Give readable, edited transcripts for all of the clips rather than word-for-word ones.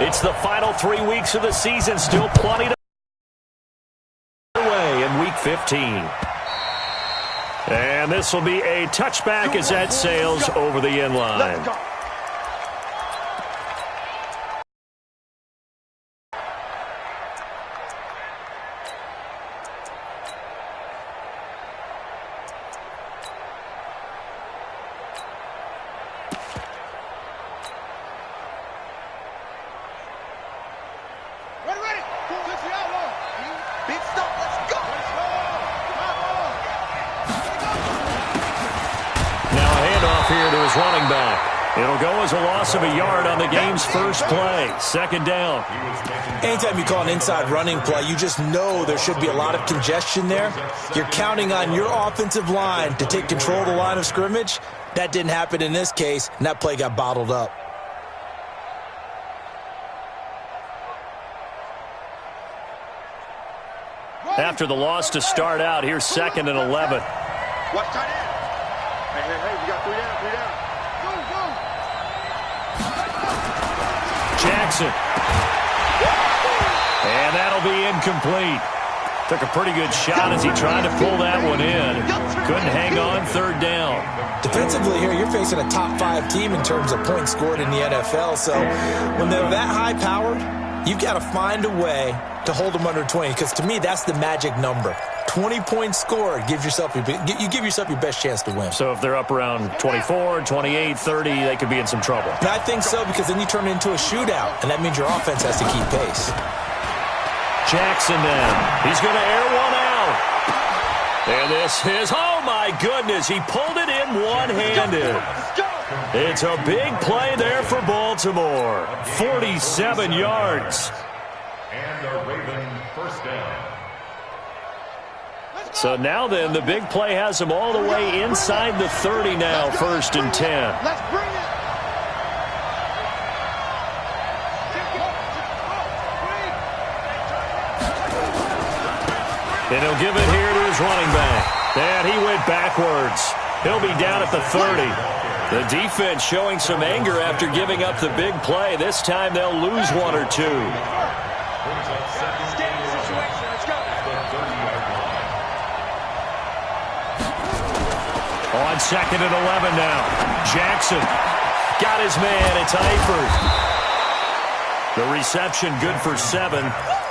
It's the final 3 weeks of the season. Still plenty to away in Week 15. And this will be a touchback as that sails over the end line. Running back. It'll go as a loss of a yard on the game's first play. Second down. Anytime you call an inside running play, you just know there should be a lot of congestion there. You're counting on your offensive line to take control of the line of scrimmage. That didn't happen in this case, and that play got bottled up. After the loss to start out, here's 2nd and 11. Watch tight end. Hey, you got 3 down, 3 down. Jackson. And that'll be incomplete. Took a pretty good shot as he tried to pull that one in. Couldn't hang on 3rd down. Defensively here, you're facing a top 5 team in terms of points scored in the NFL. So when they're that high-powered, you've got to find a way to hold them under 20. Because to me, that's the magic number. 20 points scored, you give yourself your best chance to win. So if they're up around 24, 28, 30, they could be in some trouble. And I think so, because then you turn it into a shootout, and that means your offense has to keep pace. Jackson then. He's going to air one out. And this is, oh my goodness, he pulled it in one-handed. It's a big play there for Baltimore. 47 yards. And a Raven first down. So now then, the big play has him all the way inside the 30 now, 1st and 10. Let's bring it. And he'll give it here to his running back. And he went backwards. He'll be down at the 30. The defense showing some anger after giving up the big play. This time they'll lose 1 or 2. On 2nd and 11 now. Jackson got his man. It's Eifert. The reception good for 7.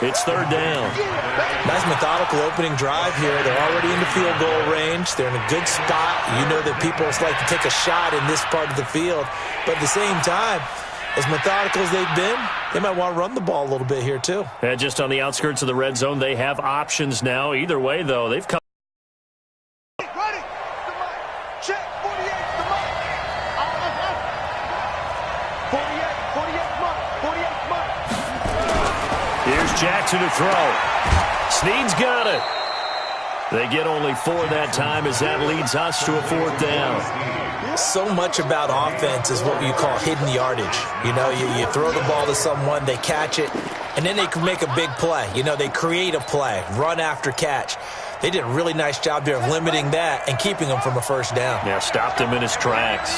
It's 3rd down. Nice methodical opening drive here. They're already in the field goal range. They're in a good spot. You know that people like to take a shot in this part of the field. But at the same time, as methodical as they've been, they might want to run the ball a little bit here too. And just on the outskirts of the red zone, they have options now. Either way, though, they've come. Jackson to throw. Snead's got it. They get only 4 that time as that leads us to a 4th down. So much about offense is what you call hidden yardage. You know, you throw the ball to someone, they catch it, and then they can make a big play. You know, they create a play, run after catch. They did a really nice job there of limiting that and keeping him from a 1st down. Yeah, stopped him in his tracks.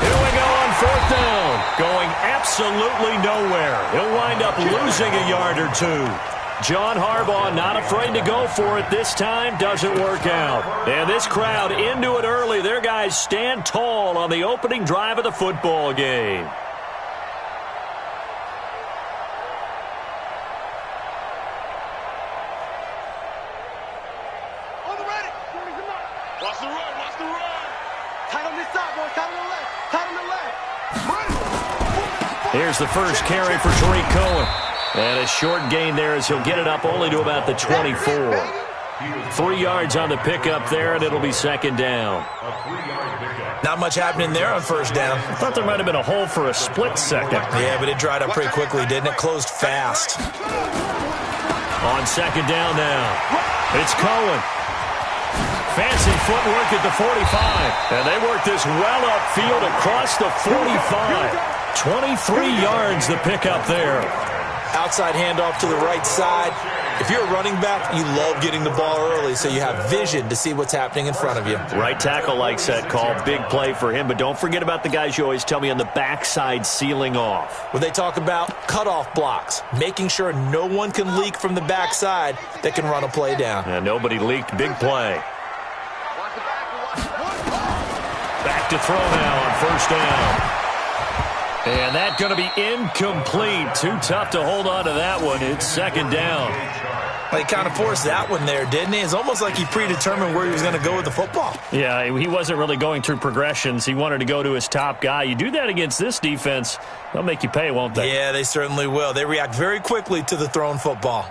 Here we go on 4th down. Going absolutely nowhere. He'll wind up losing a yard or 2. John Harbaugh not afraid to go for it this time. Doesn't work out. And this crowd into it early. Their guys stand tall on the opening drive of the football game. On the ready. Watch the run. Watch the run. Tight on this side, boys. Tight on the left. Tight on the left. Here's the first carry for Tariq Cohen. And a short gain there as he'll get it up only to about the 24. 3 yards on the pickup there, and it'll be 2nd down. Not much happening there on 1st down. I thought there might have been a hole for a split second. Yeah, but it dried up pretty quickly, didn't it? Closed fast. On 2nd down now. It's Cohen. Fancy footwork at the 45. And they work this well upfield across the 45. 23 yards the pickup there. Outside handoff to the right side. If you're a running back, you love getting the ball early so you have vision to see what's happening in front of you. Right tackle likes that call. Big play for him, but don't forget about the guys you always tell me on the backside sealing off. When they talk about cutoff blocks, making sure no one can leak from the backside that can run a play down. And nobody leaked. Big play. Back to throw now on first down. And that's going to be incomplete. Too tough to hold on to that one. It's second down. Well, he kind of forced that one there, didn't he? It's almost like he predetermined where he was going to go with the football. Yeah, he wasn't really going through progressions. He wanted to go to his top guy. You do that against this defense, they'll make you pay, won't they? Yeah, they certainly will. They react very quickly to the thrown football.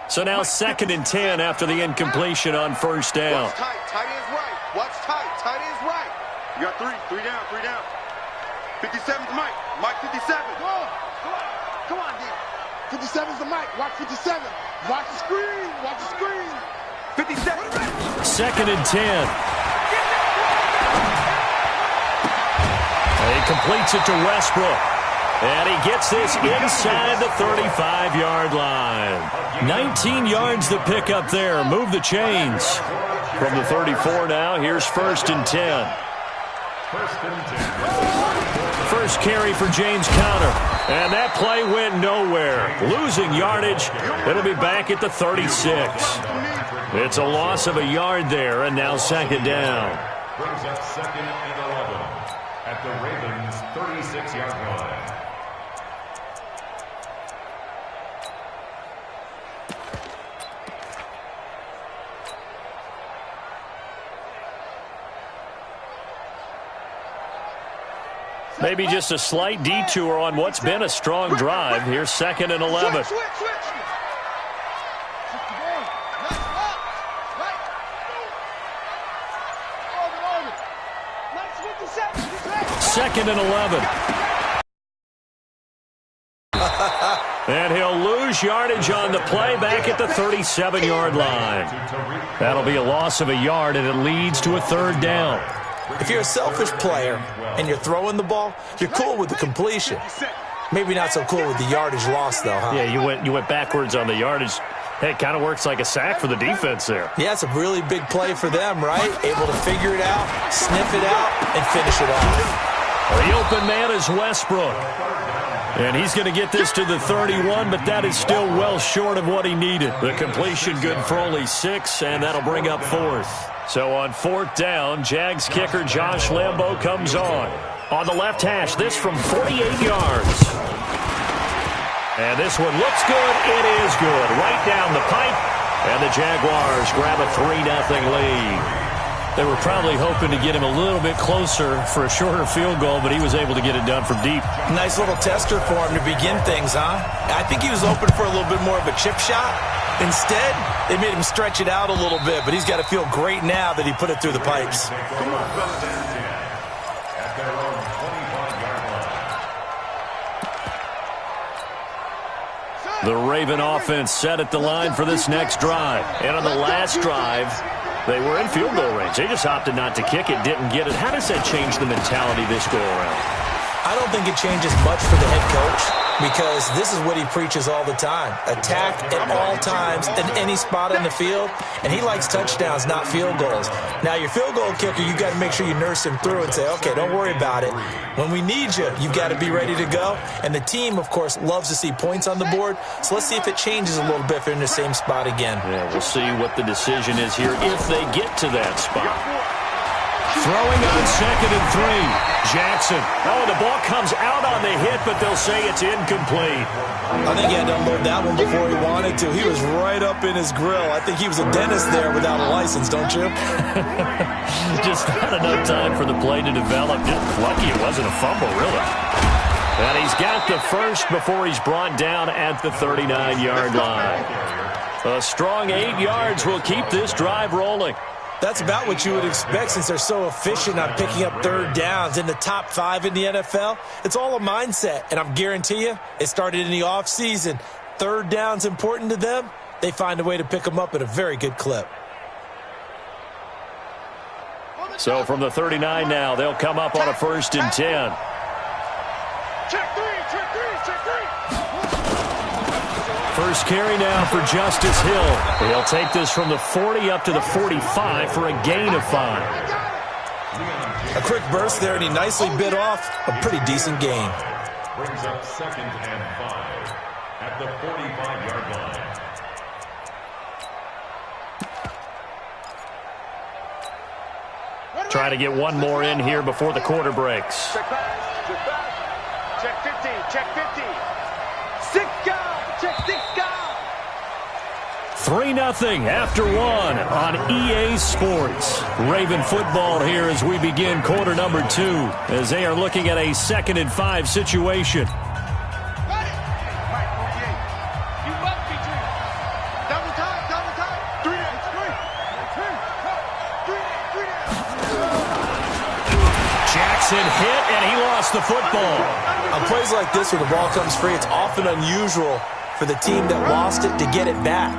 So now 2nd and 10 after the incompletion on first down. Watch tight. Tight ends right. Watch tight. Tight ends right. You got three down. 57's the Mike. Mike 57. Come on, D. 57's the Mike. Watch 57. Watch the screen. Watch the screen. 57. 2nd and 10. He completes it to Westbrook. And he gets this inside the 35-yard line. 19 yards to pick up there. Move the chains. From the 34 now, here's 1st and 10. First carry for James Conner. And that play went nowhere. Losing yardage. It'll be back at the 36. It's a loss of a yard there, and now 2nd down. Brings up 2nd and 11 at the Ravens' 36-yard line. Maybe just a slight detour on what's been a strong drive. Here's 2nd and 11. Second and 11. And he'll lose yardage on the play back at the 37-yard line. That'll be a loss of a yard, and it leads to a 3rd down. If you're a selfish player and you're throwing the ball, you're cool with the completion. Maybe not so cool with the yardage loss, though, huh? Yeah, you went backwards on the yardage. Hey, it kind of works like a sack for the defense there. Yeah, it's a really big play for them, right? Able to figure it out, sniff it out, and finish it off. The open man is Westbrook. And he's going to get this to the 31, but that is still well short of what he needed. The completion good for only 6, and that'll bring up 4th. So on 4th down, Jags kicker Josh Lambo comes on. On the left hash, this from 48 yards. And this one looks good. It is good. Right down the pipe. And the Jaguars grab a 3-0 lead. They were probably hoping to get him a little bit closer for a shorter field goal, but he was able to get it done from deep. Nice little tester for him to begin things, huh? I think he was open for a little bit more of a chip shot. Instead, they made him stretch it out a little bit, but he's got to feel great now that he put it through the pipes. The Raven offense set at the line for this next drive. And on the last drive, they were in field goal range. They just opted not to kick it, didn't get it. How does that change the mentality this go around? I don't think it changes much for the head coach because this is what he preaches all the time. Attack at all times in any spot on the field, and he likes touchdowns, not field goals. Now, your field goal kicker, you got to make sure you nurse him through and say, okay, don't worry about it. When we need you, you've got to be ready to go. And the team, of course, loves to see points on the board, so let's see if it changes a little bit if they're in the same spot again. Yeah, we'll see what the decision is here if they get to that spot. Throwing on 2nd and 3. Jackson. Oh, the ball comes out on the hit, but they'll say it's incomplete. I think he had to unload that one before he wanted to. He was right up in his grill. I think he was a dentist there without a license, don't you? Just not enough time for the play to develop. Just lucky it wasn't a fumble, really. And he's got the first before he's brought down at the 39-yard line. A strong 8 yards will keep this drive rolling. That's about what you would expect since they're so efficient on picking up 3rd downs in the top 5 in the NFL. It's all a mindset, and I'm guarantee you it started in the offseason. 3rd down's important to them. They find a way to pick them up at a very good clip. So from the 39 now, they'll come up on a 1st and 10. first carry now for Justice Hill. He'll take this from the 40 up to the 45 for a gain of 5. A quick burst there, and he nicely bit off a pretty decent gain. Brings up 2nd and 5 at the 45-yard line. Trying to get one more in here before the quarter breaks. Check back. Check 50. Check 50. 6 guys. Check 6 guys. 3-0 after 1 on EA Sports. Raven football here as we begin quarter number 2 as they are looking at a 2nd and 5 situation. Jackson hit, and he lost the football. On plays like this where the ball comes free, it's often unusual for the team that lost it to get it back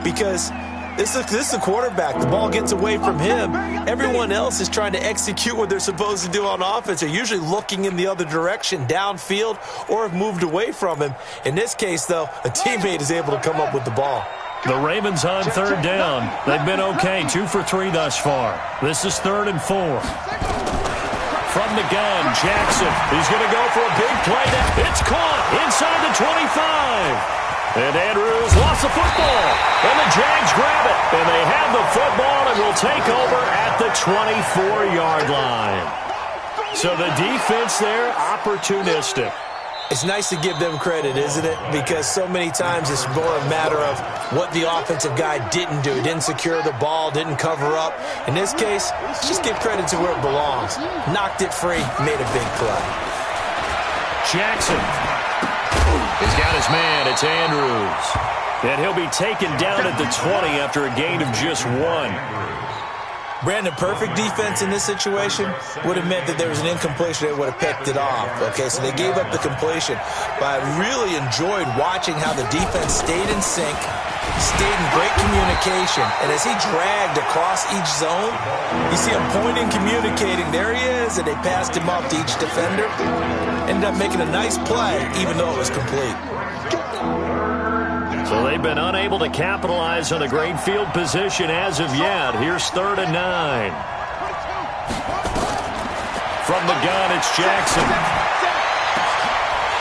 because this is the quarterback. The ball gets away from him. Everyone else is trying to execute what they're supposed to do on offense. They're usually looking in the other direction, downfield, or have moved away from him. In this case, though, a teammate is able to come up with the ball. The Ravens on 3rd down. They've been okay, 2 for 3 thus far. This is 3rd and 4. From the gun, Jackson. He's going to go for a big play. It's caught inside the 25. And Andrews lost the football. And the Jags grab it. And they have the football and will take over at the 24-yard line. So the defense there, opportunistic. It's nice to give them credit, isn't it? Because so many times it's more a matter of what the offensive guy didn't do. Didn't secure the ball, didn't cover up. In this case, just give credit to where it belongs. Knocked it free, made a big play. Jackson. He's got his man. It's Andrews. And he'll be taken down at the 20 after a gain of just 1. Brandon, perfect defense in this situation would have meant that there was an incompletion. They would have picked it off. Okay, so they gave up the completion. But I really enjoyed watching how the defense stayed in sync, stayed in great communication. And as he dragged across each zone, you see him pointing, communicating. There he is, and they passed him off to each defender. Ended up making a nice play, even though it was complete. So they've been unable to capitalize on a great field position as of yet. Here's 3rd and 9. From the gun, it's Jackson.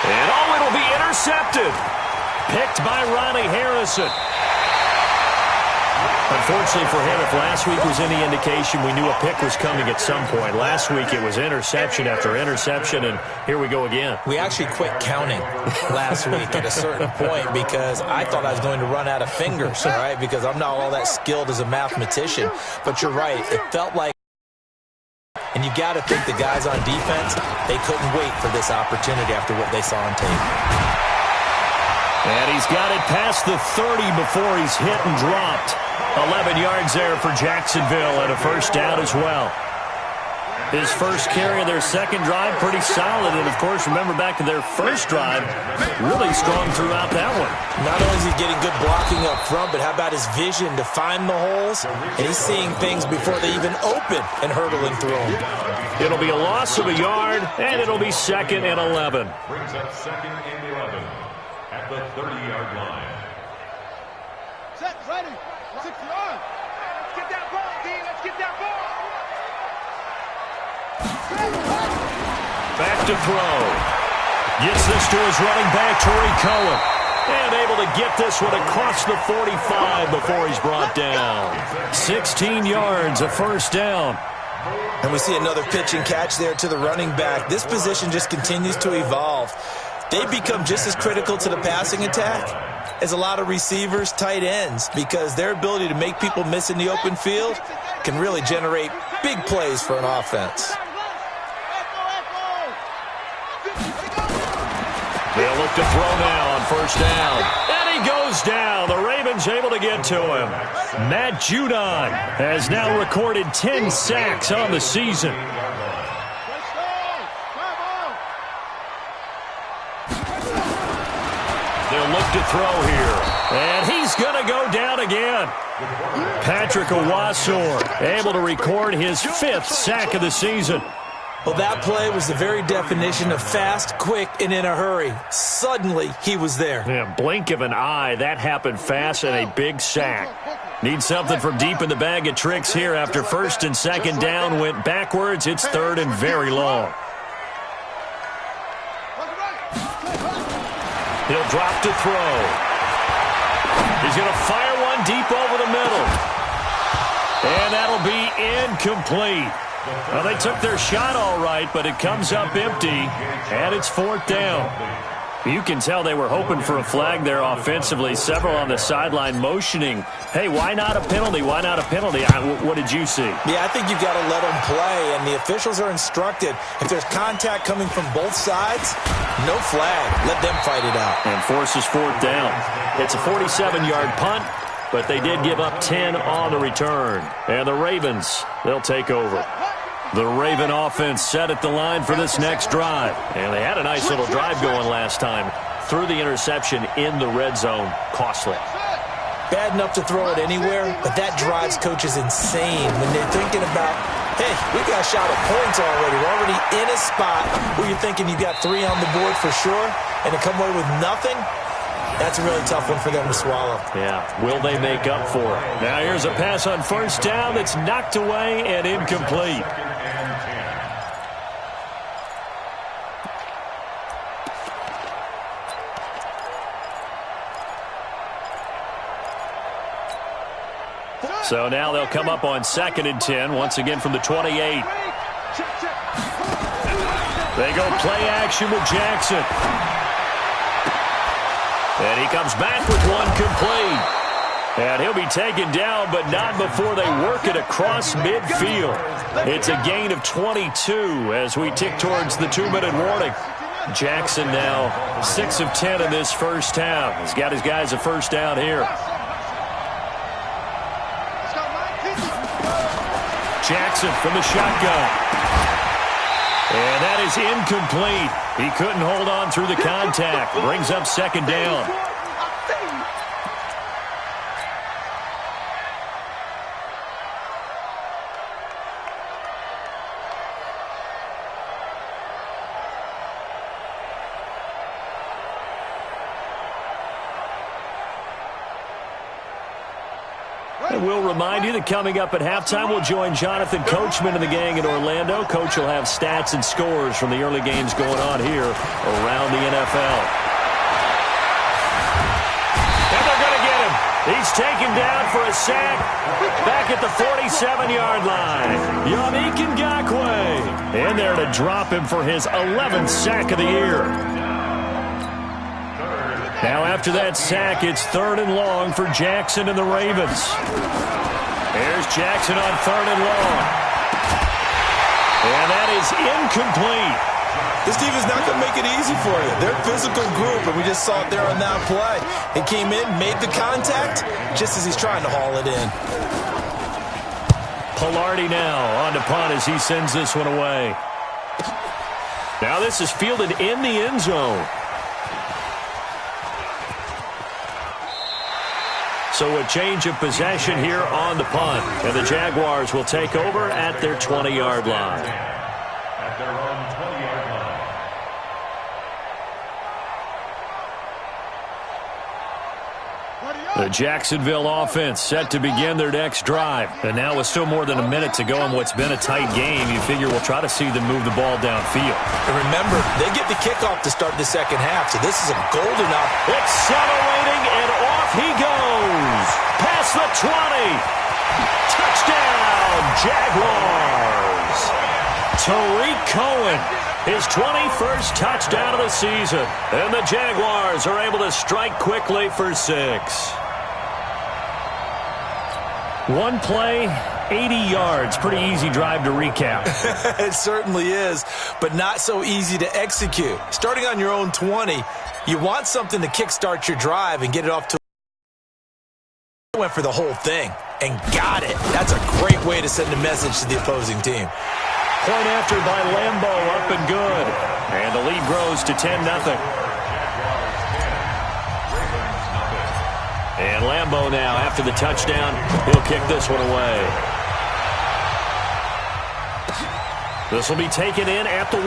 And it'll be intercepted. Picked by Ronnie Harrison. Unfortunately for him, if last week was any indication, we knew a pick was coming at some point. Last week it was interception after interception, and here we go again. We actually quit counting last week at a certain point because I thought I was going to run out of fingers, all right, because I'm not all that skilled as a mathematician. But you're right, it felt like, and you got to think the guys on defense, they couldn't wait for this opportunity after what they saw on tape. And he's got it past the 30 before he's hit and dropped. 11 yards there for Jacksonville and a first down as well. His first carry of their second drive, pretty solid. And, of course, remember back to their first drive, really strong throughout that one. Not only is he getting good blocking up front, but how about his vision to find the holes? And he's seeing things before they even open and hurdling through them. It'll be a loss of a yard, and it'll be 2nd and 11. Brings up 2nd and 11 at the 30-yard line. Set, ready. 6 yards. Let's get that ball, D. Let's get that ball. Back to throw. Gets this to his running back, Torrey Cohen. And able to get this one across the 45 before he's brought down. 16 yards, a first down. And we see another pitch and catch there to the running back. This position just continues to evolve. They become just as critical to the passing attack as a lot of receivers, tight ends, because their ability to make people miss in the open field can really generate big plays for an offense. They'll look to throw now on first down. And he goes down. The Ravens able to get to him. Matt Judon has now recorded 10 sacks on the season. They'll look to throw here. And he's going to go down again. Patrick Owasor able to record his 5th sack of the season. Well, that play was the very definition of fast, quick, and in a hurry. Suddenly, he was there. Yeah, blink of an eye. That happened fast and a big sack. Need something from deep in the bag of tricks here after first and second down went backwards. It's third and very long. He'll drop to throw. He's going to fire one deep over the middle. And that'll be incomplete. Well, they took their shot all right, but it comes up empty, and it's fourth down. You can tell they were hoping for a flag there offensively. Several on the sideline motioning, hey, why not a penalty? Why not a penalty? What did you see? Yeah, I think you've got to let them play, and the officials are instructed. If there's contact coming from both sides, no flag. Let them fight it out. And forces fourth down. It's a 47-yard punt, but they did give up 10 on the return. And the Ravens, they'll take over. The Raven offense set at the line for this next drive. And they had a nice little drive going last time. Threw the interception in the red zone. Costly. Bad enough to throw it anywhere, but that drives coaches insane when they're thinking about, hey, we got a shot at points already. We're already in a spot where you're thinking you've got 3 on the board for sure, and to come away with nothing, that's a really tough one for them to swallow. Yeah, will they make up for it? Now here's a pass on first down that's knocked away and incomplete. So now they'll come up on 2nd and 10, once again from the 28. They go play action with Jackson. And he comes back with one complete. And he'll be taken down, but not before they work it across midfield. It's a gain of 22 as we tick towards the 2-minute warning. Jackson now 6 of 10 in this first half. He's got his guys a first down here. Jackson from the shotgun. And that is incomplete. He couldn't hold on through the contact. Brings up 2nd down. And we'll remind you that coming up at halftime, we'll join Jonathan Coachman and the gang in Orlando. Coach will have stats and scores from the early games going on here around the NFL. And they're going to get him. He's taken down for a sack back at the 47-yard line. Yannick Ngakoue in there to drop him for his 11th sack of the year. Now after that sack, it's 3rd and long for Jackson and the Ravens. There's Jackson on 3rd and long. And that is incomplete. This team is not going to make it easy for you. They're a physical group, and we just saw it there on that play. He came in, made the contact, just as he's trying to haul it in. Pilardi now on to punt as he sends this one away. Now this is fielded in the end zone. So a change of possession here on the punt. And the Jaguars will take over at their 20-yard line. At their own 20-yard line. The Jacksonville offense set to begin their next drive. And now with still more than a minute to go in what's been a tight game, you figure we'll try to see them move the ball downfield. And remember, they get the kickoff to start the second half, so this is a golden opportunity. Accelerating, and off he goes. Past the 20. Touchdown, Jaguars. Tariq Cohen, his 21st touchdown of the season. And the Jaguars are able to strike quickly for 6. One play, 80 yards. Pretty easy drive to recap. It certainly is, but not so easy to execute. Starting on your own 20, you want something to kickstart your drive and get it off to. Went for the whole thing and got it. That's a great way to send a message to the opposing team. Point after by Lambeau, up and good. And the lead grows to 10-0. And Lambeau now, after the touchdown, he'll kick this one away. This will be taken in at the 1. The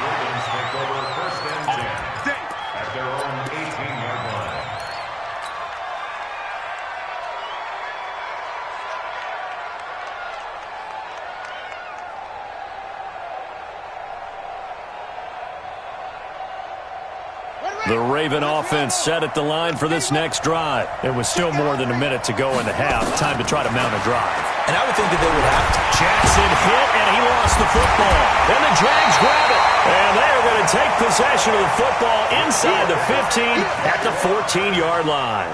Ravens take over 1st and 10 at their own 18-yard line. The Raven offense set at the line for this next drive. It was still more than a minute to go in the half. Time to try to mount a drive. And I would think that they would have to. Jackson hit, and he lost the football. And the Jags grab it. And they are going to take possession of the football inside the 15 at the 14-yard line.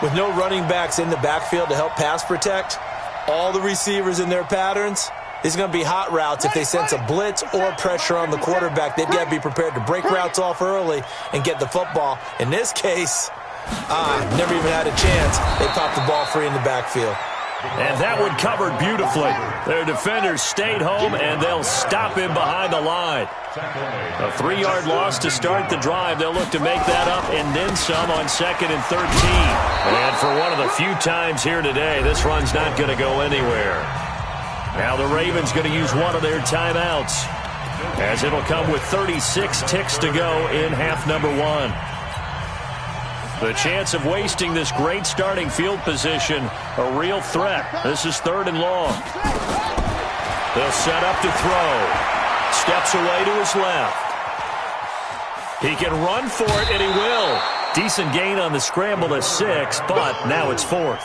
With no running backs in the backfield to help pass protect, all the receivers in their patterns, it's going to be hot routes. If they sense a blitz or pressure on the quarterback, they've got to be prepared to break routes off early and get the football. In this case, never even had a chance. They popped the ball free in the backfield. And that one covered beautifully. Their defenders stayed home, and they'll stop him behind the line. A 3-yard loss to start the drive. They'll look to make that up and then some on 2nd and 13. And for one of the few times here today, this run's not going to go anywhere. Now the Ravens going to use one of their timeouts, as it'll come with 36 ticks to go in half number 1. The chance of wasting this great starting field position, a real threat. This is 3rd and long. They'll set up to throw. Steps away to his left. He can run for it, and he will. Decent gain on the scramble to 6, but now it's 4th.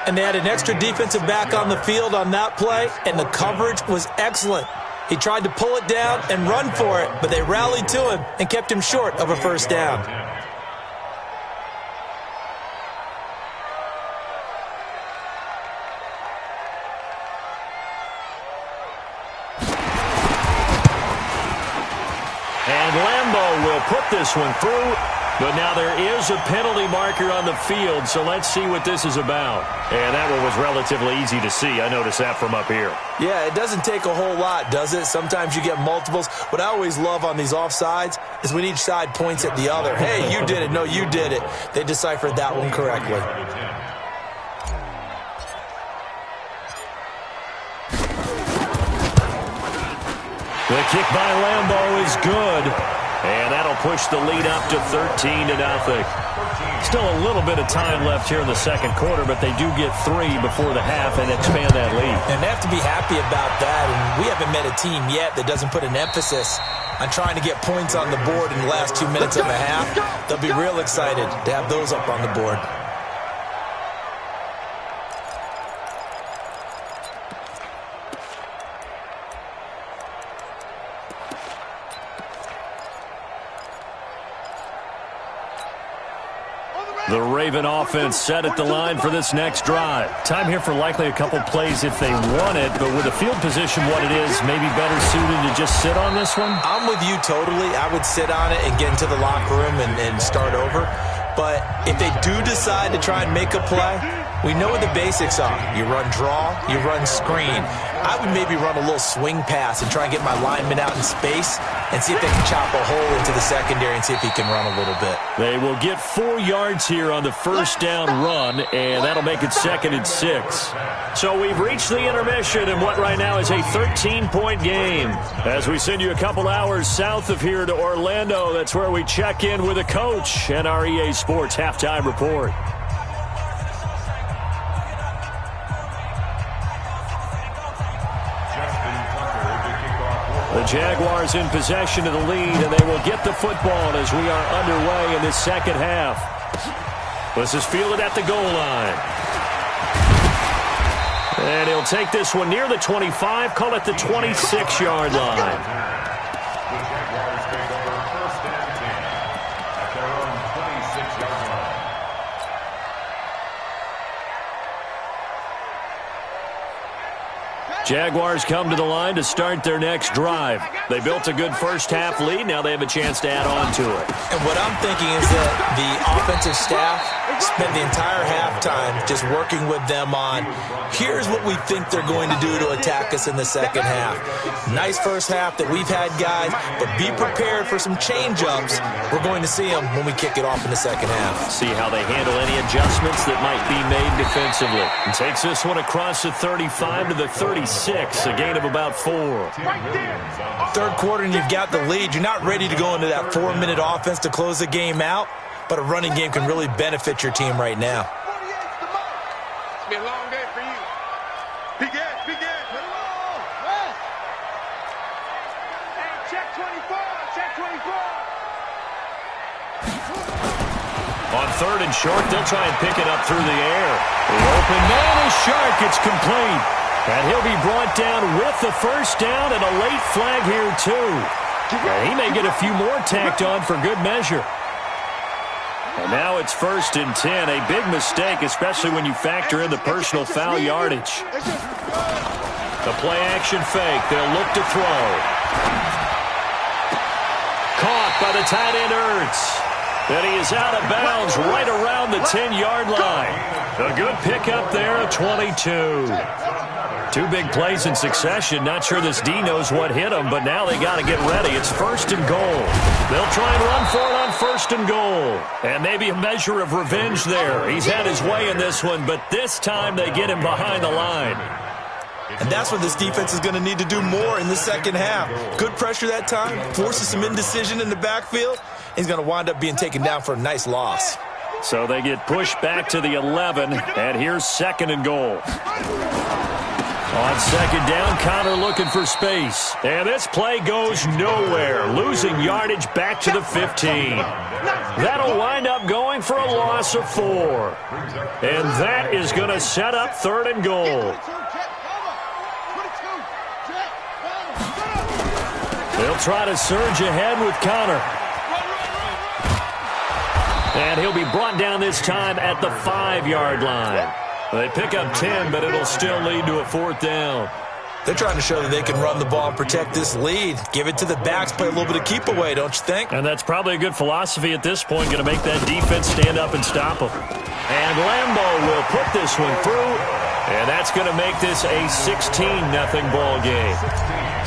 And they had an extra defensive back on the field on that play, and the coverage was excellent. He tried to pull it down and run for it, but they rallied to him and kept him short of a 1st down. And Lambeau will put this one through. But now there is a penalty marker on the field, so let's see what this is about. And that one was relatively easy to see. I noticed that from up here. Yeah, it doesn't take a whole lot, does it? Sometimes you get multiples. What I always love on these offsides is when each side points at the other. Hey, you did it. No, you did it. They deciphered that one correctly. The kick by Lambeau is good. And that'll push the lead up to 13-0. Still a little bit of time left here in the 2nd quarter, but they do get 3 before the half and expand that lead. And they have to be happy about that. And we haven't met a team yet that doesn't put an emphasis on trying to get points on the board in the last 2 minutes of the half. They'll be real excited to have those up on the board. The Raven offense set at the line for this next drive. Time here for likely a couple plays if they want it, but with the field position what it is, maybe better suited to just sit on this one? I'm with you totally. I would sit on it and get into the locker room and start over. But if they do decide to try and make a play, we know what the basics are. You run draw, you run screen. I would maybe run a little swing pass and try and get my lineman out in space and see if they can chop a hole into the secondary and see if he can run a little bit. They will get 4 yards here on the 1st down run, and that'll make it 2nd and 6. So we've reached the intermission in what right now is a 13-point game. As we send you a couple hours south of here to Orlando, that's where we check in with a coach and our EA Sports halftime report. The Jaguars in possession of the lead, and they will get the football as we are underway in this 2nd half. This is fielded at the goal line. And he'll take this one near the 25, call it the 26-yard line. The Jaguars take over 1st and 10 at their own 26-yard line. Jaguars come to the line to start their next drive. They built a good first-half lead. Now they have a chance to add on to it. And what I'm thinking is that the offensive staff spent the entire halftime just working with them on, here's what we think they're going to do to attack us in the second half. Nice first half that we've had, guys, but be prepared for some change-ups. We're going to see them when we kick it off in the second half. See how they handle any adjustments that might be made defensively. And takes this one across the 35 to the 36, a gain of about 4. Third quarter and you've got the lead. You're not ready to go into that 4-minute offense to close the game out, but a running game can really benefit your team right now. It's been a long day for you. Big Ed, Big Ed. Hey, check 24, check 24. On third and short, they'll try and pick it up through the air. The open man is Shark. It's complete. And he'll be brought down with the first down and a late flag here, too. And he may get a few more tacked on for good measure. And now it's 1st and 10. A big mistake, especially when you factor in the personal foul yardage. The play-action fake. They'll look to throw. Caught by the tight end, Ertz. And he is out of bounds right around the 10-yard line. A good pickup there, a 22. 2 big plays in succession. Not sure this D knows what hit him, but now they got to get ready. It's 1st and goal. They'll try and run for it on 1st and goal. And maybe a measure of revenge there. He's had his way in this one, but this time they get him behind the line. And that's what this defense is going to need to do more in the second half. Good pressure that time, forces some indecision in the backfield. He's going to wind up being taken down for a nice loss. So they get pushed back to the 11, and here's 2nd and goal. On 2nd down, Connor looking for space. And this play goes nowhere, losing yardage back to the 15. That'll wind up going for a loss of 4. And that is going to set up 3rd and goal. They'll try to surge ahead with Connor. And he'll be brought down this time at the 5-yard line. They pick up 10, but it'll still lead to a 4th down. They're trying to show that they can run the ball and protect this lead. Give it to the backs, play a little bit of keep away, don't you think? And that's probably a good philosophy at this point, going to make that defense stand up and stop them. And Lambeau will put this one through, and that's going to make this a 16-0 ball game.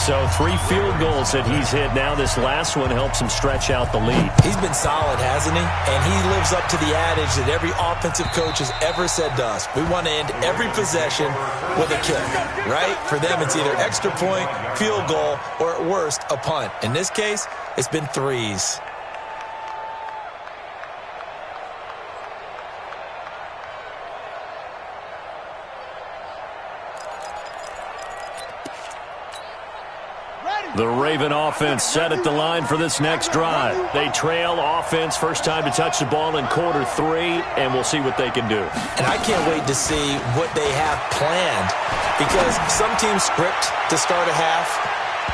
So 3 field goals that he's hit now. This last one helps him stretch out the lead. He's been solid, hasn't he? And he lives up to the adage that every offensive coach has ever said to us. We want to end every possession with a kick, right? For them, it's either extra point, field goal, or at worst, a punt. In this case, it's been 3s. The Raven offense set at the line for this next drive. They trail offense, first time to touch the ball in quarter 3, and we'll see what they can do. And I can't wait to see what they have planned, because some teams script to start a half.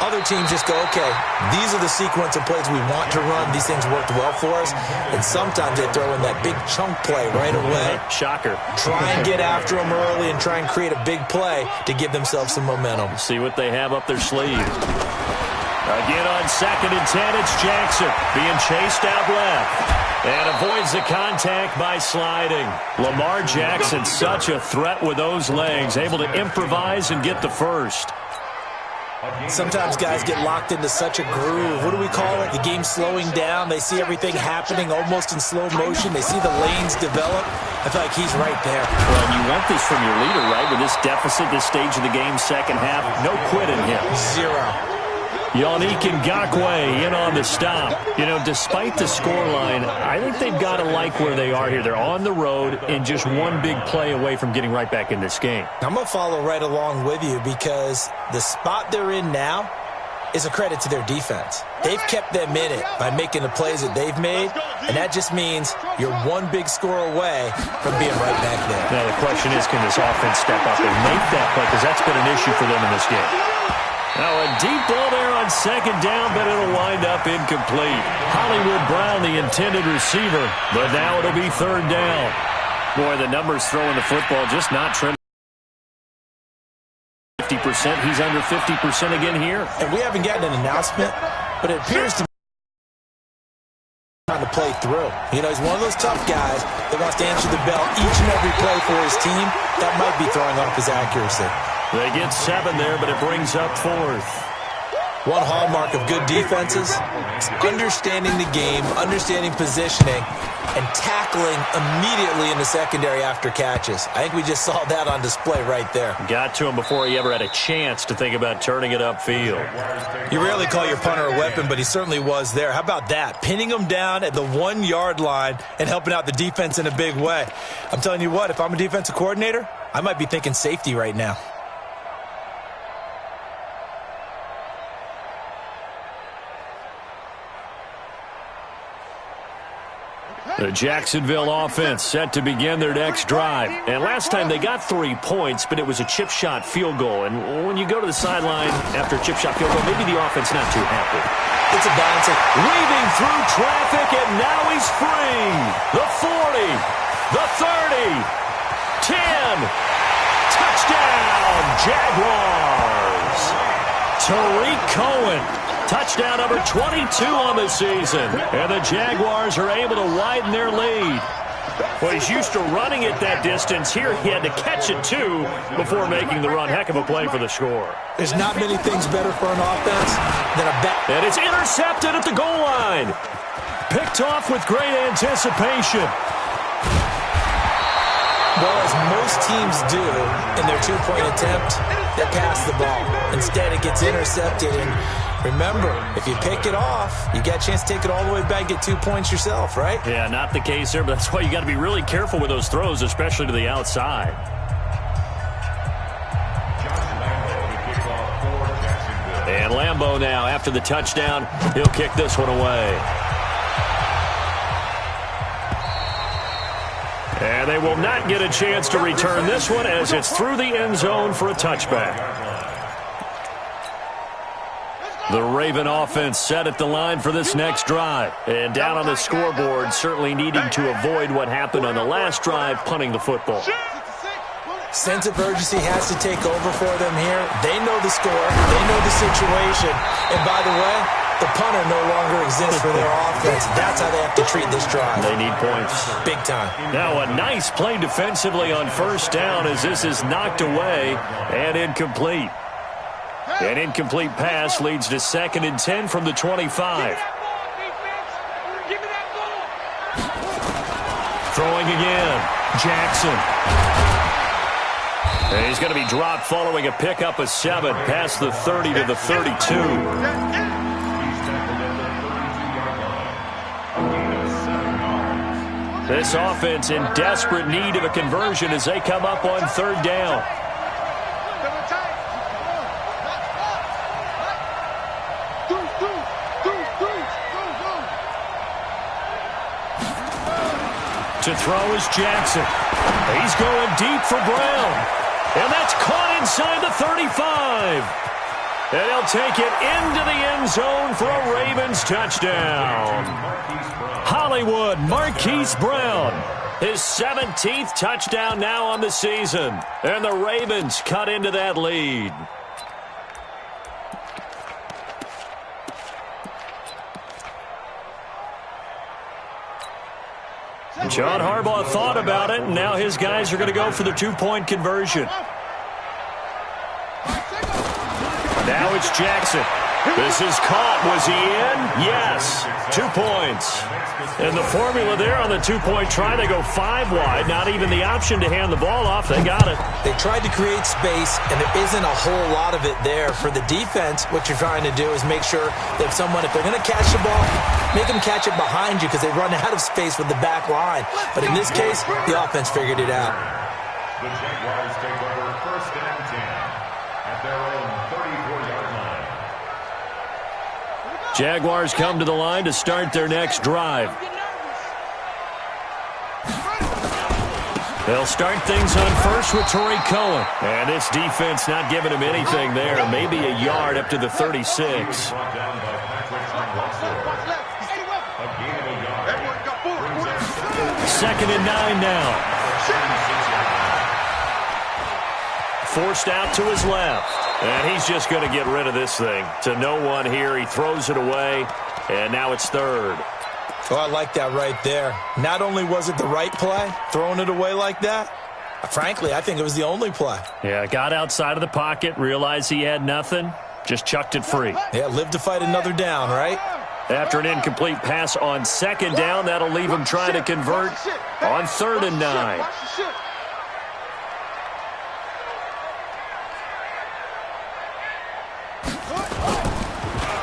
Other teams just go, okay, these are the sequence of plays we want to run. These things worked well for us. And sometimes they throw in that big chunk play right away. Shocker. Try and get after them early and try and create a big play to give themselves some momentum. See what they have up their sleeve. Again on 2nd and 10, it's Jackson being chased out left. And avoids the contact by sliding. Lamar Jackson, such a threat with those legs, able to improvise and get the first. Sometimes guys get locked into such a groove. What do we call it? The game slowing down. They see everything happening almost in slow motion. They see the lanes develop. I feel like he's right there. Well, you want this from your leader, right? With this deficit, this stage of the game, second half, no quit in him. 0. Yannick Ngakoue in on the stop. You know, despite the scoreline, I think they've got to like where they are here. They're on the road and just one big play away from getting right back in this game. I'm going to follow right along with you because the spot they're in now is a credit to their defense. They've kept them in it by making the plays that they've made, and that just means you're one big score away from being right back there. Now, the question is, can this offense step up and make that play? Because that's been an issue for them in this game. Now a deep ball there on 2nd down, but it'll wind up incomplete. Hollywood Brown, the intended receiver, but now it'll be 3rd down. Boy, the numbers throwing the football just not trimming 50%. He's under 50% again here. And we haven't gotten an announcement, but it appears to me to play through. You know, he's one of those tough guys that wants to answer the bell each and every play for his team. That might be throwing off his accuracy. They get 7 there, but it brings up 4th. One hallmark of good defenses is understanding the game, understanding positioning, and tackling immediately in the secondary after catches. I think we just saw that on display right there. Got to him before he ever had a chance to think about turning it upfield. You rarely call your punter a weapon, but he certainly was there. How about that? Pinning him down at the 1-yard line and helping out the defense in a big way. I'm telling you what, if I'm a defensive coordinator, I might be thinking safety right now. The Jacksonville offense set to begin their next drive. And last time they got 3 points, but it was a chip shot field goal. And when you go to the sideline after a chip shot field goal, maybe the offense not too happy. It's a balancing. Weaving through traffic, and now he's free. The 40, the 30, 10. Touchdown, Jaguars. Tariq Cohen. Touchdown number 22 on the season. And the Jaguars are able to widen their lead. Well, he's used to running it that distance. Here he had to catch it, too, before making the run. Heck of a play for the score. There's not many things better for an offense than a back. And it's intercepted at the goal line. Picked off with great anticipation. Well, as most teams do in their 2-point attempt, they pass the ball. Instead, it gets intercepted. And remember, if you pick it off, you get a chance to take it all the way back, get 2 points yourself, right? Yeah, not the case there, but that's why you got to be really careful with those throws, especially to the outside. And Lambeau now, after the touchdown, he'll kick this one away. And they will not get a chance to return this one as it's through the end zone for a touchback. The Raven offense set at the line for this next drive. And down on the scoreboard, certainly needing to avoid what happened on the last drive, punting the football. Sense of urgency has to take over for them here. They know the score. They know the situation. And by the way, the punter no longer exists for their offense. That's how they have to treat this drive. They need points. Big time. Now a nice play defensively on first down as this is knocked away and incomplete. An incomplete pass leads to 2nd and 10 from the 25. Throwing again. Jackson. And he's going to be dropped following a pickup of 7 past the 30 to the 32. This offense in desperate need of a conversion as they come up on 3rd down. To throw is Jackson. He's going deep for Brown. And that's caught inside the 35. And he'll take it into the end zone for a Ravens touchdown. Hollywood Marquise Brown. His 17th touchdown now on the season. And the Ravens cut into that lead. John Harbaugh thought about it, and now his guys are going to go for the 2-point conversion. Now it's Jackson. This is caught. Was he in? Yes. 2 points. And the formula there on the 2-point try, they go 5 wide. Not even the option to hand the ball off. They got it. They tried to create space, and there isn't a whole lot of it there. For the defense, what you're trying to do is make sure that if they're going to catch the ball, make them catch it behind you because they run out of space with the back line. But in this case, the offense figured it out. The Jaguars take over 1st and 10 at their own 34-yard line. Jaguars come to the line to start their next drive. They'll start things on first with Tariq Cohen. And this defense not giving him anything there. Maybe a yard up to the 36. 2nd and 9 now. forced out to his left. And he's just going to get rid of this thing. To no one here. He throws it away, and now it's third. Oh, I like that right there. Not only was it the right play, throwing it away like that, frankly, I think it was the only play. Yeah, got outside of the pocket, realized he had nothing, just chucked it free. Yeah, live to fight another down, right? After an incomplete pass on second down, that'll leave him trying to convert on 3rd and 9.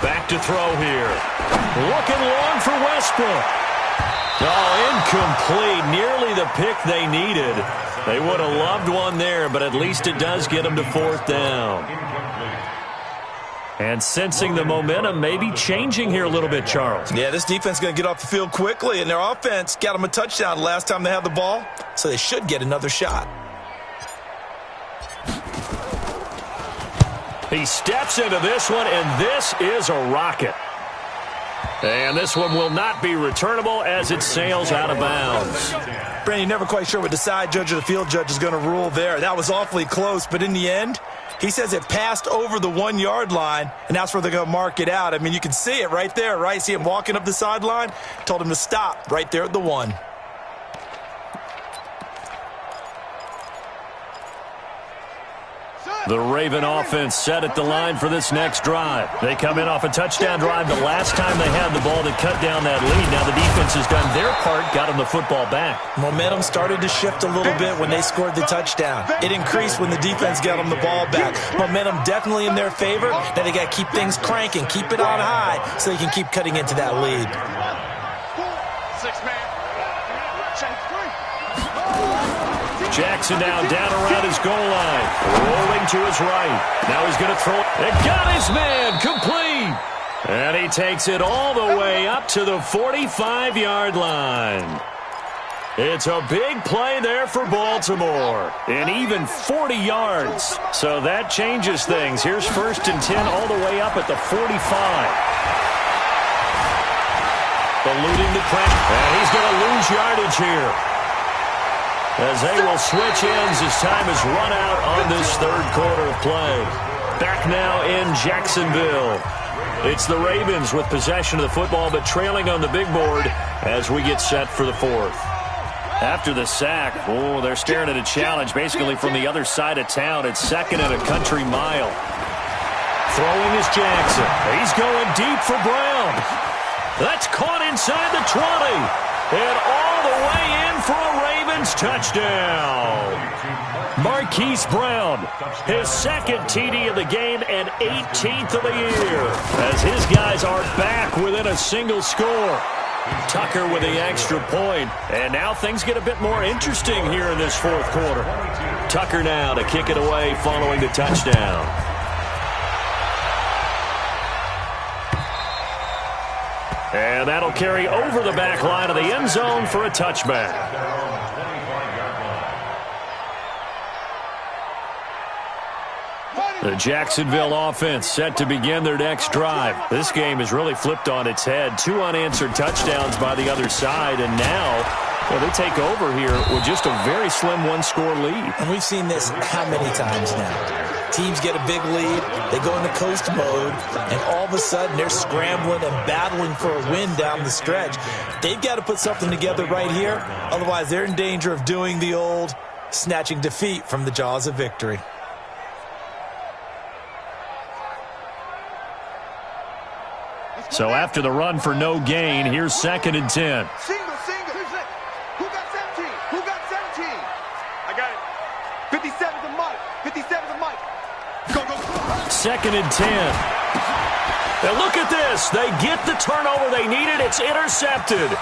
Back to throw here. Looking long for Westbrook. Oh, incomplete. Nearly the pick they needed. They would have loved one there, but at least it does get them to 4th down. And sensing the momentum may be changing here a little bit, Charles. Yeah, this defense is going to get off the field quickly, and their offense got them a touchdown last time they had the ball, so they should get another shot. He steps into this one, and this is a rocket. And this one will not be returnable as it sails out of bounds. Brandon, you're never quite sure what the side judge or the field judge is going to rule there. That was awfully close, but in the end, he says it passed over the 1-yard line, and that's where they're going to mark it out. I mean, you can see it right there, right? See him walking up the sideline? Told him to stop right there at the 1. The Raven offense set at the line for this next drive. They come in off a touchdown drive the last time they had the ball to cut down that lead. Now the defense has done their part, got them the football back. Momentum started to shift a little bit when they scored the touchdown. It increased when the defense got them the ball back. Momentum definitely in their favor. Now they got to keep things cranking, keep it on high so they can keep cutting into that lead. 6-man. Check 3. Jackson down around his goal line. Rolling to his right. Now he's going to throw it. It got his man complete. And he takes it all the way up to the 45-yard line. It's a big play there for Baltimore. And even 40 yards. So that changes things. Here's 1st and 10 all the way up at the 45. Eluding the pressure. And he's going to lose yardage here, as they will switch ends as time is run out on this 3rd quarter of play. Back now in Jacksonville. It's the Ravens with possession of the football, but trailing on the big board as we get set for the 4th. After the sack, they're staring at a challenge basically from the other side of town. It's 2nd and a country mile. Throwing is Jackson. He's going deep for Brown. That's caught inside the 20. And all the way in for a Ravens touchdown. Marquise Brown, his 2nd TD of the game and 18th of the year, as his guys are back within a single score. Tucker with the extra point, and now things get a bit more interesting here in this 4th quarter. Tucker now to kick it away following the touchdown. And that'll carry over the back line of the end zone for a touchback. The Jacksonville offense set to begin their next drive. This game is really flipped on its head. 2 unanswered touchdowns by the other side, and now they take over here with just a very slim 1-score lead. And we've seen this how many times now? Teams get a big lead, they go into coast mode, and all of a sudden they're scrambling and battling for a win down the stretch. They've got to put something together right here, otherwise they're in danger of doing the old snatching defeat from the jaws of victory. So after the run for no gain, here's 2nd and 10. Single. Who got 17? Who got 17? I got it. 57's a Mike. 57's a Mike. Go. 2nd and 10. And look at this. They get the turnover they needed. It's intercepted.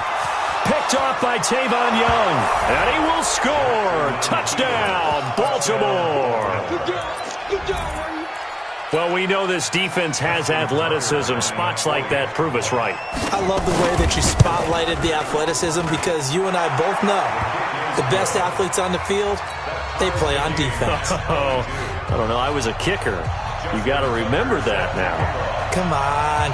Picked off by Tavon Young. And he will score. Touchdown, Baltimore. Good job, Ray. Well, we know this defense has athleticism. Spots like that prove us right. I love the way that you spotlighted the athleticism, because you and I both know the best athletes on the field, they play on defense. Oh, I don't know. I was a kicker. You got to remember that now. Come on.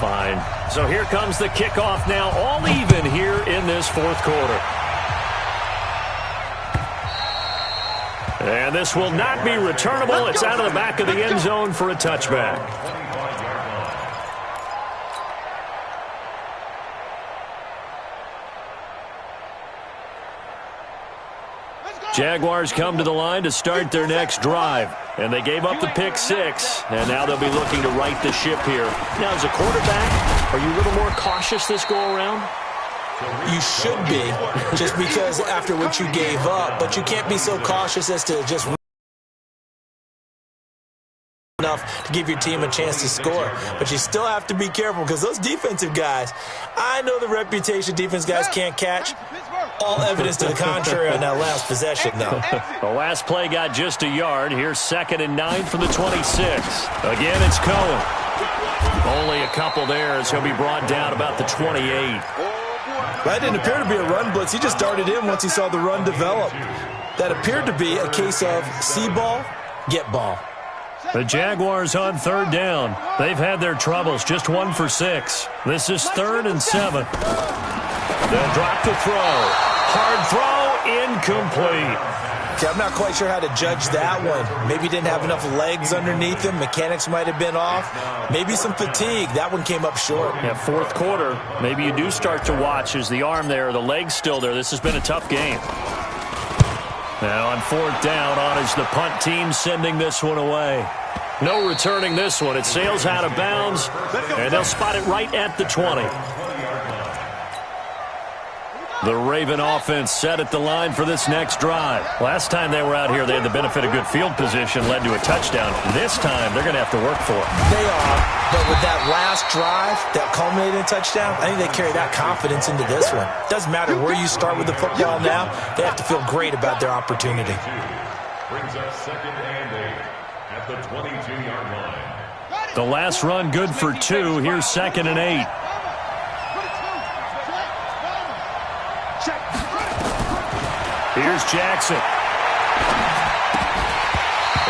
Fine. So here comes the kickoff now, all even here in this 4th quarter. And this will not be returnable. It's out of the back of the end zone for a touchback. Jaguars come to the line to start their next drive. And they gave up the pick six, and now they'll be looking to right the ship here. Now, as a quarterback, are you a little more cautious this go-around? You should be, just because after what you gave up, but you can't be so cautious as to just enough to give your team a chance to score. But you still have to be careful because those defensive guys, I know the reputation defense guys can't catch. All evidence to the contrary on that last possession, though. The last play got just a yard. Here's 2nd and 9 from the 26. Again, it's Cohen. Only a couple there as he'll be brought down about the 28. That didn't appear to be a run blitz. He just darted in once he saw the run develop. That appeared to be a case of see ball, get ball. The Jaguars on 3rd down. They've had their troubles, just 1 for 6. This is 3rd and 7. They'll drop the throw. Hard throw, incomplete. Okay, I'm not quite sure how to judge that one. Maybe he didn't have enough legs underneath him. Mechanics might have been off. Maybe some fatigue. That one came up short. Yeah, 4th quarter, maybe you do start to watch. Is the arm there, the leg's still there? This has been a tough game. Now on 4th down, on is the punt team sending this one away. No returning this one. It sails out of bounds, and they'll spot it right at the 20. The Raven offense set at the line for this next drive. Last time they were out here, they had the benefit of good field position, led to a touchdown. This time, they're going to have to work for it. They are, but with that last drive, that culminating touchdown, I think they carry that confidence into this one. Doesn't matter where you start with the football now, they have to feel great about their opportunity. Brings up 2nd and 8 at the 22-yard line. The last run good for 2. Here's 2nd and 8. Here's Jackson.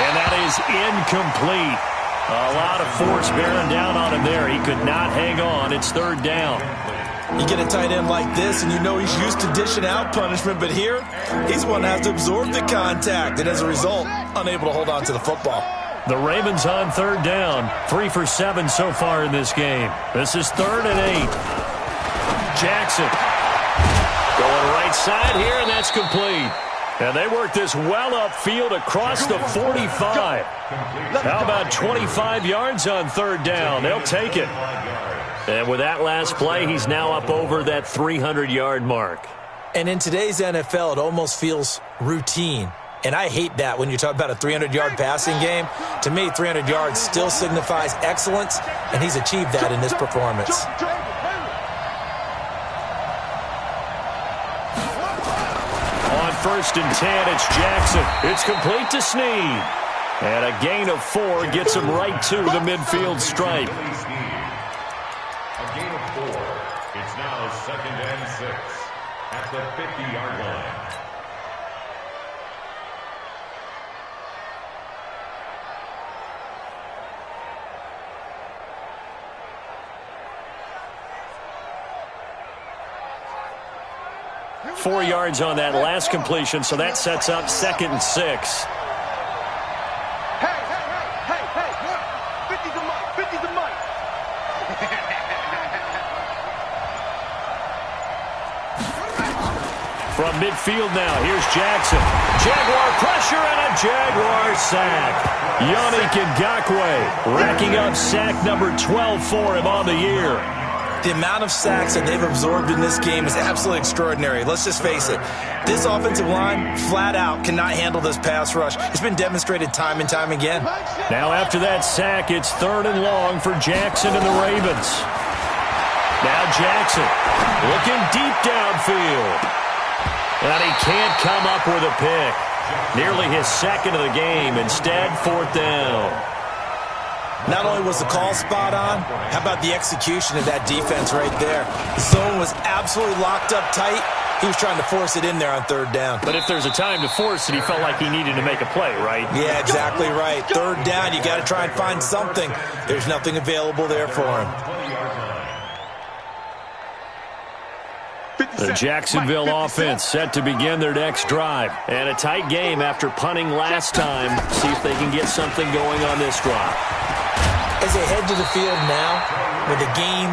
And that is incomplete. A lot of force bearing down on him there. He could not hang on. It's 3rd down. You get a tight end like this, and you know he's used to dishing out punishment, but here, he's one that has to absorb the contact, and as a result, unable to hold on to the football. The Ravens on 3rd down. 3 for 7 so far in this game. This is 3rd and 8. Jackson. Going right side here, and that's complete. And they work this well upfield across the 45. How about 25 yards on 3rd down? They'll take it. And with that last play, he's now up over that 300-yard mark. And in today's NFL, it almost feels routine. And I hate that when you talk about a 300-yard passing game. To me, 300 yards still signifies excellence, and he's achieved that in this performance. On 1st and 10, it's Jackson. It's complete to Snead. And a gain of 4 gets him right to the midfield stripe. A gain of 4. It's now 2nd and 6 at the 50-yard line. Four yards on that last completion, so that sets up 2nd and 6. Hey, 50's a mic, 50's a mic. From midfield now, here's Jackson. Jaguar pressure and a Jaguar sack. Yannick Ngakoue racking up sack number 12 for him on the year. The amount of sacks that they've absorbed in this game is absolutely extraordinary. Let's just face it. This offensive line, flat out, cannot handle this pass rush. It's been demonstrated time and time again. Now after that sack, it's 3rd and long for Jackson and the Ravens. Now Jackson looking deep downfield. And he can't come up with a pick. Nearly his 2nd of the game. Instead, 4th down. Not only was the call spot on, how about the execution of that defense right there? The zone was absolutely locked up tight. He was trying to force it in there on 3rd down. But if there's a time to force it, he felt like he needed to make a play, right? Yeah, exactly right. 3rd down, you got to try and find something. There's nothing available there for him. 57, The Jacksonville offense set to begin their next drive. And a tight game after punting last time. See if they can get something going on this drive. As they head to the field now, with the game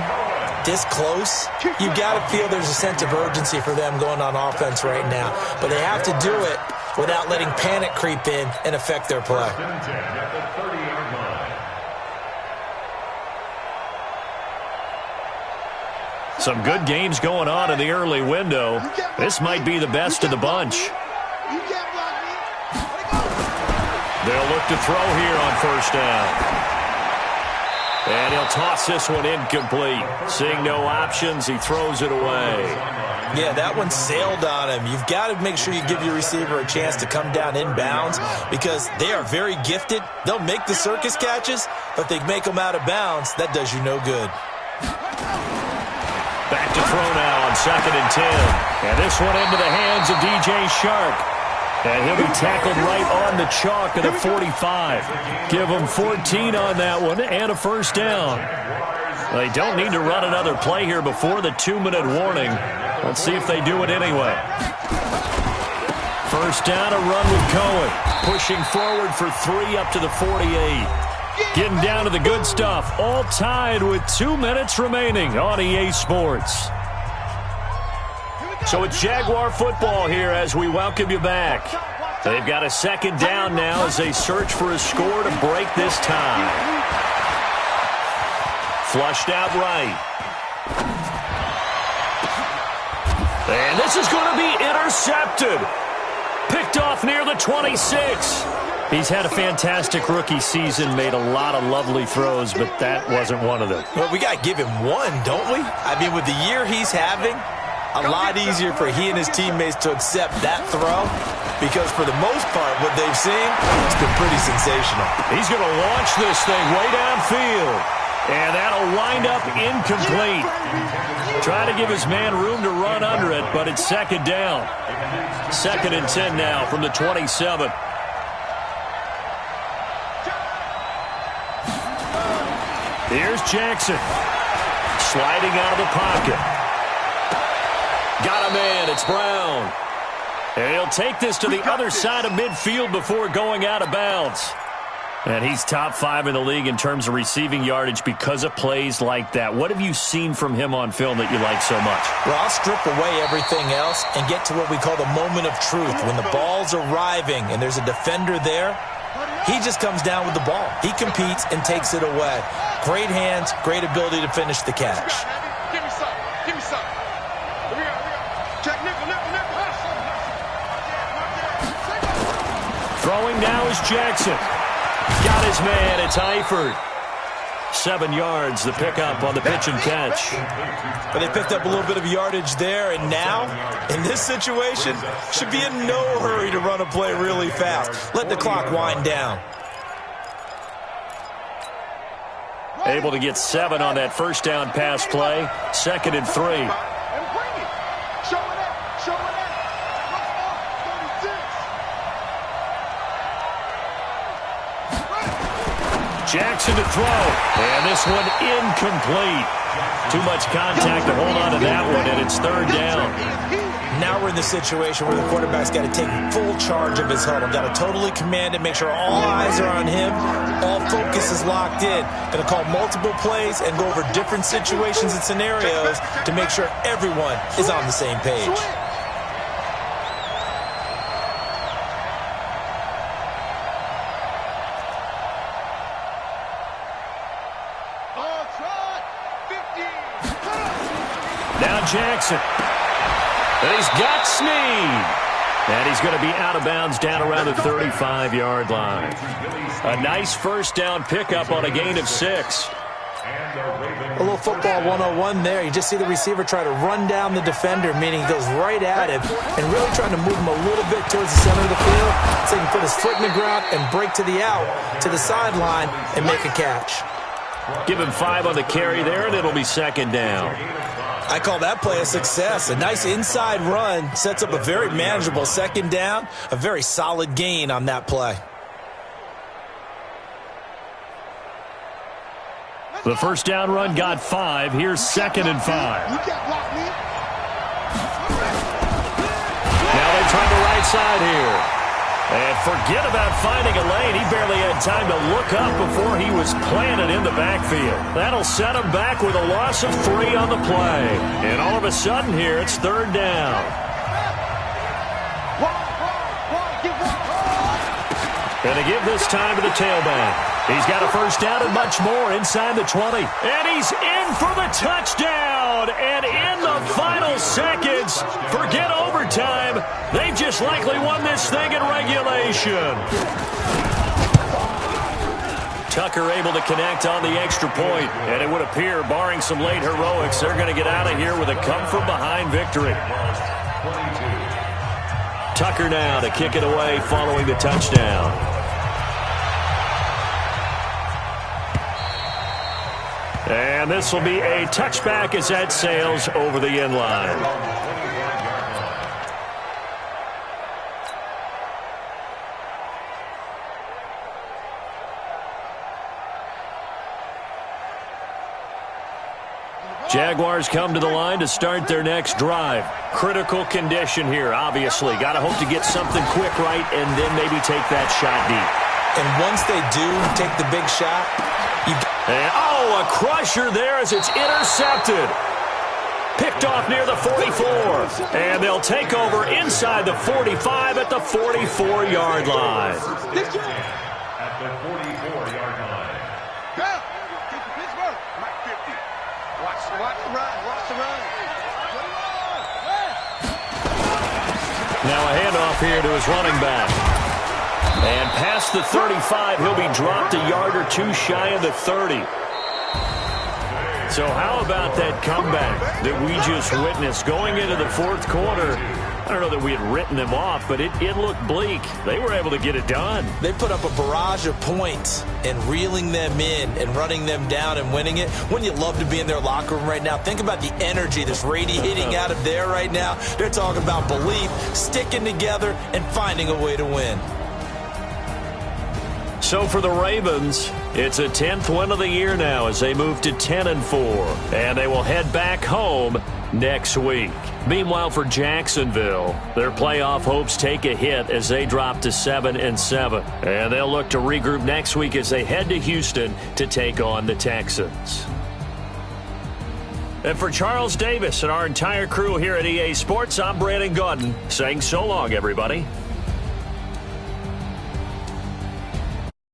this close, you got to feel there's a sense of urgency for them going on offense right now. But they have to do it without letting panic creep in and affect their play. Some good games going on in the early window. This might be the best of the bunch. They'll look to throw here on first down. And he'll toss this one incomplete. Seeing no options, he throws it away. Yeah, that one sailed on him. You've got to make sure you give your receiver a chance to come down inbounds because they are very gifted. They'll make the circus catches, but if they make them out of bounds, that does you no good. Back to throw now on 2nd and 10. And this one into the hands of DJ Shark. And he'll be tackled right on the chalk of the 45. Give him 14 on that one and a first down. They don't need to run another play here before the 2-minute warning. Let's see if they do it anyway. First down, a run with Cohen. Pushing forward for 3 up to the 48. Getting down to the good stuff. All tied with 2 minutes remaining on EA Sports. So it's Jaguar football here as we welcome you back. They've got a second down now as they search for a score to break this tie. Flushed out right. And this is going to be intercepted. Picked off near the 26. He's had a fantastic rookie season, made a lot of lovely throws, but that wasn't one of them. Well, we got to give him one, don't we? I mean, with the year he's having, a lot easier for he and his teammates to accept that throw because for the most part, what they've seen, it's been pretty sensational. He's going to launch this thing way downfield, and that'll wind up incomplete. Trying to give his man room to run under it, but it's second down. 2nd and 10 now from the 27. Here's Jackson. Sliding out of the pocket. Got a man. It's Brown. And he'll take this to the other side of midfield before going out of bounds. And he's top 5 in the league in terms of receiving yardage because of plays like that. What have you seen from him on film that you like so much? Well, I'll strip away everything else and get to what we call the moment of truth. When the ball's arriving and there's a defender there, he just comes down with the ball. He competes and takes it away. Great hands, great ability to finish the catch. Give me some. Give me some. Here we go. Check nickel. Throwing now is Jackson. Got his man. It's Eifert. 7 yards, the pickup on the pitch and catch. But they picked up a little bit of yardage there, and now, in this situation, should be in no hurry to run a play really fast. Let the clock wind down. Able to get 7 on that first down pass play. 2nd and 3. Jackson to throw, and this one incomplete. Too much contact to hold on to that one, and it's 3rd down. Now we're in the situation where the quarterback's got to take full charge of his huddle. Got to totally command it, make sure all eyes are on him, all focus is locked in. Going to call multiple plays and go over different situations and scenarios to make sure everyone is on the same page. Jackson. And he's got Snead. And he's going to be out of bounds down around the 35-yard line. A nice first down pickup on a gain of 6. A little football 101 there. You just see the receiver try to run down the defender, meaning he goes right at him and really trying to move him a little bit towards the center of the field so he can put his foot in the ground and break to the out, to the sideline, and make a catch. Give him 5 on the carry there, and it'll be 2nd down. I call that play a success. A nice inside run sets up a very manageable 2nd down, a very solid gain on that play. The first down run got 5. Here's 2nd and 5. right side here. And forget about finding a lane. He barely had time to look up before he was planted in the backfield. That'll set him back with a loss of 3 on the play. And all of a sudden here, it's 3rd down. And they give this time to the tailback. He's got a first down and much more inside the 20. And he's in for the touchdown. And in the final seconds, forget overtime. They've just likely won this thing in regulation. Tucker able to connect on the extra point. And it would appear, barring some late heroics, they're going to get out of here with a come-from-behind victory. Tucker now to kick it away following the touchdown. And this will be a touchback as that sails over the end line. Jaguars come to the line to start their next drive. Critical condition here, obviously. Got to hope to get something quick right and then maybe take that shot deep. And once they do take the big shot, a crusher there as it's intercepted. Picked off near the 44. And they'll take over inside the 45 at the 44-yard line. At the 44-yard line. Watch the run. Watch the run. Now a handoff here to his running back. And past the 35, he'll be dropped a yard or 2 shy of the 30. So how about that comeback that we just witnessed going into the 4th quarter? I don't know that we had written them off, but it looked bleak. They were able to get it done. They put up a barrage of points and reeling them in and running them down and winning it. Wouldn't you love to be in their locker room right now? Think about the energy that's radiating out of there right now. They're talking about belief, sticking together, and finding a way to win. So for the Ravens, it's a 10th win of the year now as they move to 10-4, and they will head back home next week. Meanwhile, for Jacksonville, their playoff hopes take a hit as they drop to 7-7, and they'll look to regroup next week as they head to Houston to take on the Texans. And for Charles Davis and our entire crew here at EA Sports, I'm Brandon Gaudin saying so long, everybody.